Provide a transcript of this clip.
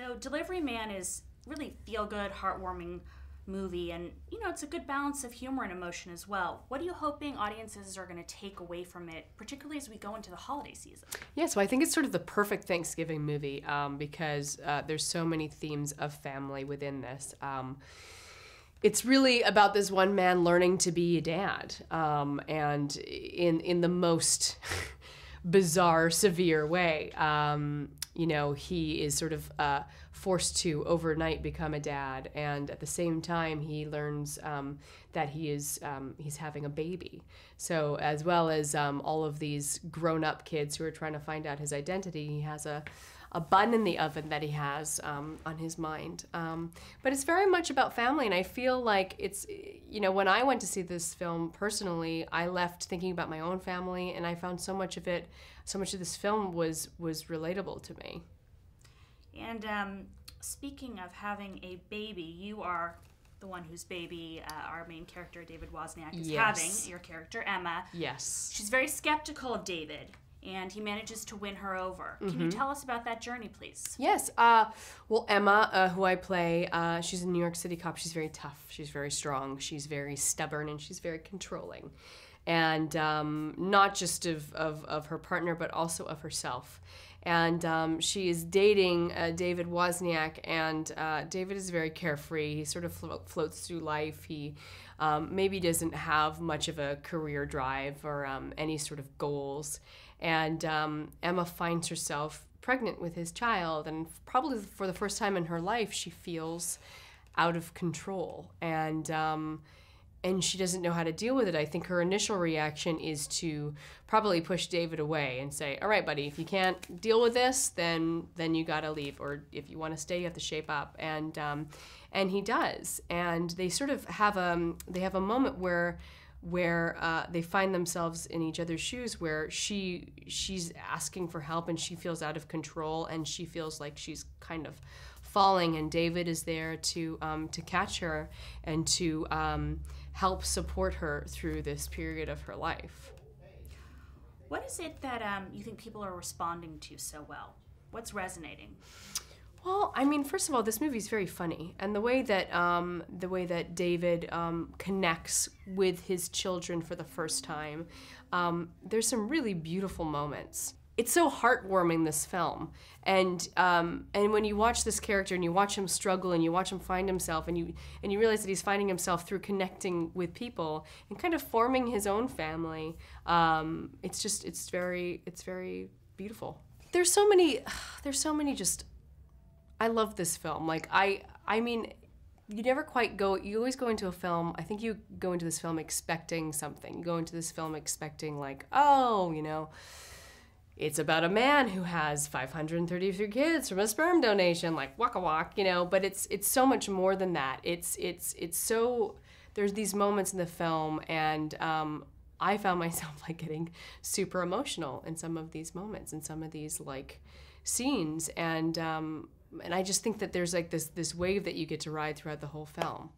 So Delivery Man is really feel-good, heartwarming movie, and it's a good balance of humor and emotion as well. What are you hoping audiences are going to take away from it, particularly as we go into the holiday season? Yeah, so I think it's sort of the perfect Thanksgiving movie because there's so many themes of family within this. It's really about this one man learning to be a dad, and in the most bizarre, severe way. He is sort of forced to overnight become a dad, and at the same time, he learns that he's having a baby. So as well as all of these grown-up kids who are trying to find out his identity, he has a bun in the oven that he has on his mind. But it's very much about family, and I feel like it's, when I went to see this film personally, I left thinking about my own family, and I found so much of this film was relatable to me. And speaking of having a baby, you are the one whose baby our main character, David Wozniak, is having, your character, Emma. Yes. She's very skeptical of David, and he manages to win her over. Can you tell us about that journey, please? Yes. Well, Emma, who I play, she's a New York City cop. She's very tough. She's very strong. She's very stubborn, and she's very controlling. And not just of her partner, but also of herself. And she is dating David Wozniak, and David is very carefree. He sort of floats through life. He maybe doesn't have much of a career drive or any sort of goals. And Emma finds herself pregnant with his child, and probably for the first time in her life, she feels out of control. And she doesn't know how to deal with it. I think her initial reaction is to probably push David away and say, all right, buddy, if you can't deal with this, then you gotta leave. Or if you wanna stay, you have to shape up. And he does. And they sort of have a moment where they find themselves in each other's shoes, where she's asking for help and she feels out of control and she feels like she's kind of falling, and David is there to catch her and to help support her through this period of her life. What is it that you think people are responding to so well? What's resonating? Well, I mean, first of all, this movie is very funny, and the way that David connects with his children for the first time, there's some really beautiful moments. It's so heartwarming, this film, and when you watch this character and you watch him struggle and you watch him find himself and you realize that he's finding himself through connecting with people and kind of forming his own family, it's very beautiful. There's so many just. I love this film. Like I mean, you never quite go. You always go into a film. I think you go into this film expecting something. You go into this film expecting like, it's about a man who has 533 kids from a sperm donation, like waka walk, But it's so much more than that. It's so, there's these moments in the film, and I found myself like getting super emotional in some of these moments, in some of these like scenes, and I just think that there's like this wave that you get to ride throughout the whole film.